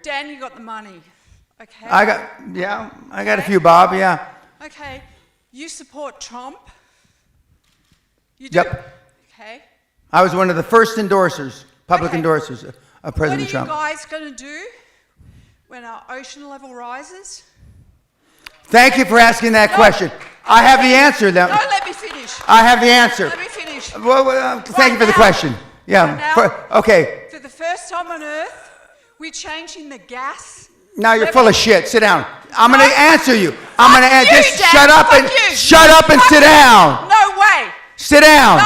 Dan, you got the money. Okay. I got a few, Bob, yeah. Okay. You support Trump? You do? Yep. Okay. I was one of the first endorsers, public endorsers of President Trump. What are you guys going to do when our ocean level rises? Thank you for asking that question. I have the answer, though. No, let me finish. I have the answer. Let me finish. Well, thank you for the question. Yeah. Okay. For the first time on Earth, we're changing the gas. Now you're full of shit. Sit down. I'm going to answer you. I'm going to answer. Just Dad. shut up and sit down. No way. Sit down.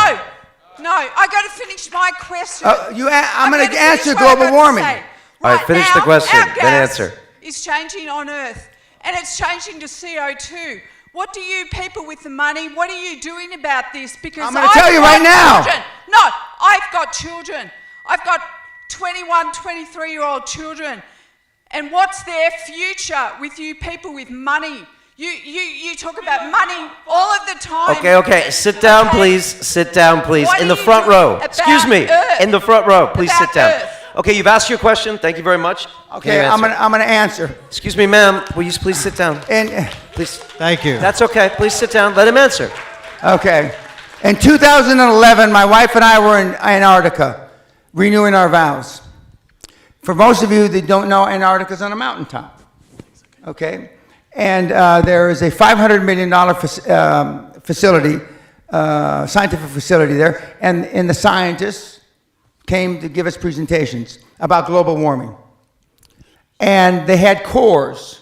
No. I got to finish my question. I'm going to answer global warming. All right, finish the question, then answer. It's changing on Earth, and it's changing to CO2. What do you people with the money, what are you doing about this? Because I'm going to tell you right now. No, I've got children. I've got 21, 23-year-old children. And what's their future with you people with money? You talk about money all of the time. Okay. Sit down, please. Sit down, please. In the front row. Excuse me. In the front row. Please sit down. Okay, you've asked your question. Thank you very much. Okay, I'm gonna answer. Excuse me, ma'am. Will you please sit down? And please. Thank you. That's okay. Please sit down. Let him answer. Okay. In 2011, my wife and I were in Antarctica, renewing our vows. For most of you that don't know, Antarctica's on a mountaintop. Okay. And there is a $500 million facility, scientific facility there, and the scientists came to give us presentations about global warming. And they had cores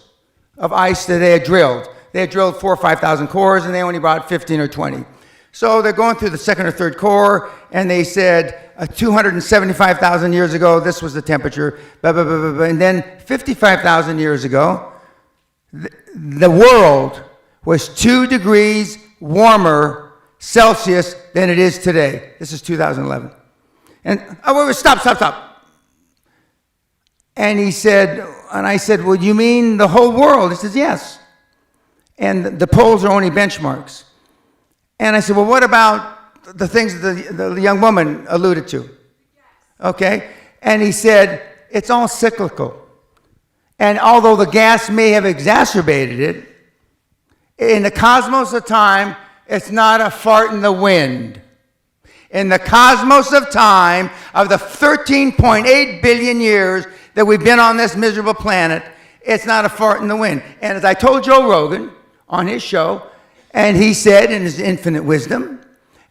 of ice that they had drilled. They had drilled 4,000 or 5,000 cores, and they only brought 15 or 20. So they're going through the second or third core, and they said 275,000 years ago, this was the temperature, blah, blah, blah, blah, blah. And then 55,000 years ago, the world was 2 degrees warmer Celsius than it is today. This is 2011. And, stop. And he said, and I said, well, you mean the whole world? He says, yes. And the poles are only benchmarks. And I said, well, what about the things that the young woman alluded to? Okay. And he said, it's all cyclical. And although the gas may have exacerbated it, in the cosmos of time, it's not a fart in the wind. In the cosmos of time, of the 13.8 billion years that we've been on this miserable planet, it's not a fart in the wind. And as I told Joe Rogan on his show, and he said in his infinite wisdom,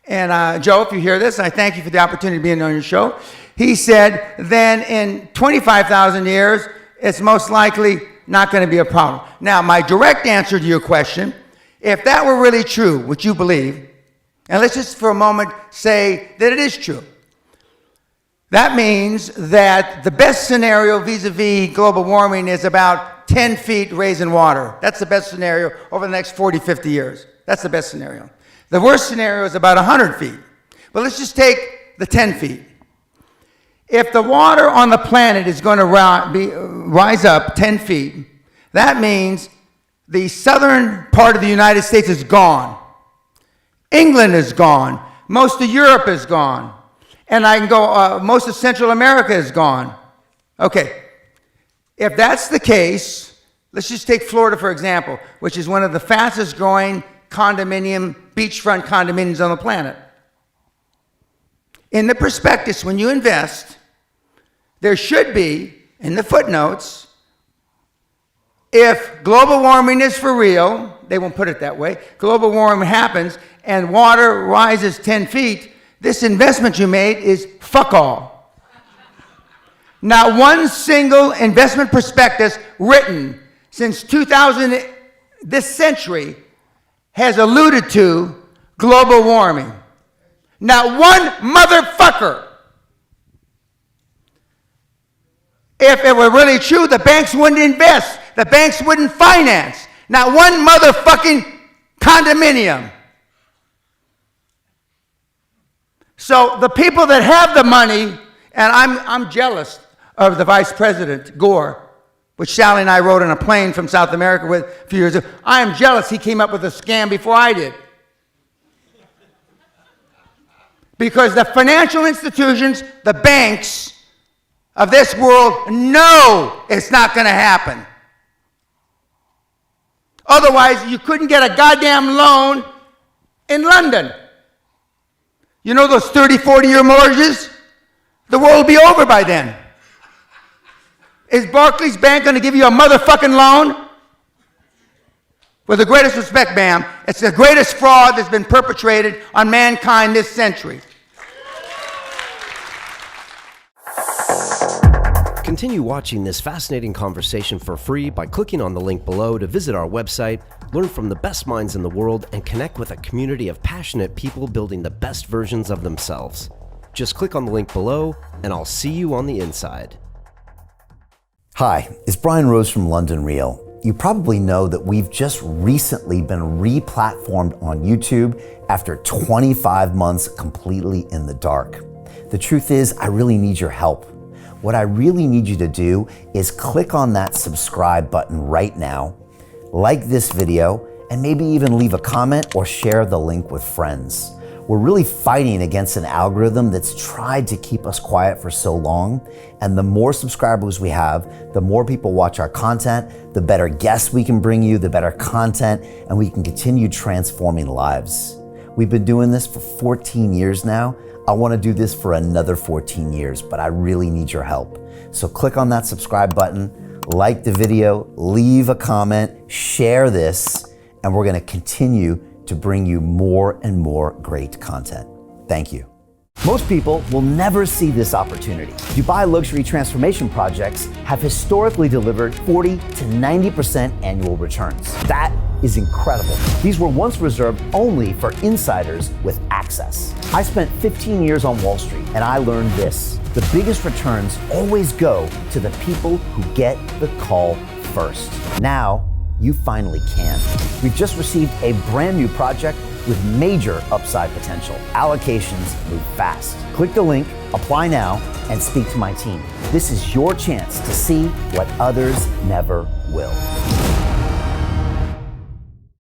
and Joe, if you hear this, I thank you for the opportunity to be on your show. He said, then in 25,000 years, it's most likely not going to be a problem. Now, my direct answer to your question, if that were really true, which you believe, and let's just for a moment say that it is true, that means that the best scenario vis-a-vis global warming is about 10 feet raise in water. That's the best scenario over the next 40, 50 years. That's the best scenario. The worst scenario is about 100 feet. But let's just take the 10 feet. If the water on the planet is going to rise up 10 feet, that means the southern part of the United States is gone. England is gone. Most of Europe is gone. And I can go, most of Central America is gone. Okay. If that's the case, let's just take Florida, for example, which is one of the fastest growing beachfront condominiums on the planet. In the prospectus, when you invest, there should be, in the footnotes, if global warming is for real, they won't put it that way, global warming happens and water rises 10 feet, this investment you made is fuck all. Not one single investment prospectus written since 2000, this century, has alluded to global warming. Not one motherfucker. If it were really true, the banks wouldn't invest. The banks wouldn't finance. Not one motherfucking condominium. So the people that have the money, and I'm jealous of the Vice President, Gore, which Sally and I rode on a plane from South America with a few years ago. I am jealous he came up with a scam before I did. Because the financial institutions, the banks, of this world know it's not going to happen. Otherwise, you couldn't get a goddamn loan in London. You know those 30, 40-year mortgages? The world will be over by then. Is Barclays Bank going to give you a motherfucking loan? With the greatest respect, ma'am, it's the greatest fraud that's been perpetrated on mankind this century. Continue watching this fascinating conversation for free by clicking on the link below to visit our website, learn from the best minds in the world, and connect with a community of passionate people building the best versions of themselves. Just click on the link below, and I'll see you on the inside. Hi, it's Brian Rose from London Real. You probably know that we've just recently been re-platformed on YouTube after 25 months completely in the dark. The truth is, I really need your help. What I really need you to do is click on that subscribe button right now, like this video, and maybe even leave a comment or share the link with friends. We're really fighting against an algorithm that's tried to keep us quiet for so long, and the more subscribers we have, the more people watch our content, the better guests we can bring you, the better content, and we can continue transforming lives. We've been doing this for 14 years now. I want to do this for another 14 years, but I really need your help. So click on that subscribe button, like the video, leave a comment, share this, and we're going to continue to bring you more and more great content. Thank you. Most people will never see this opportunity. Dubai luxury transformation projects have historically delivered 40 to 90% annual returns. That is incredible. These were once reserved only for insiders with access. I spent 15 years on Wall Street, and I learned this: the biggest returns always go to the people who get the call first. Now, you finally can. We've just received a brand new project with major upside potential. Allocations move fast. Click the link, apply now, and speak to my team. This is your chance to see what others never will.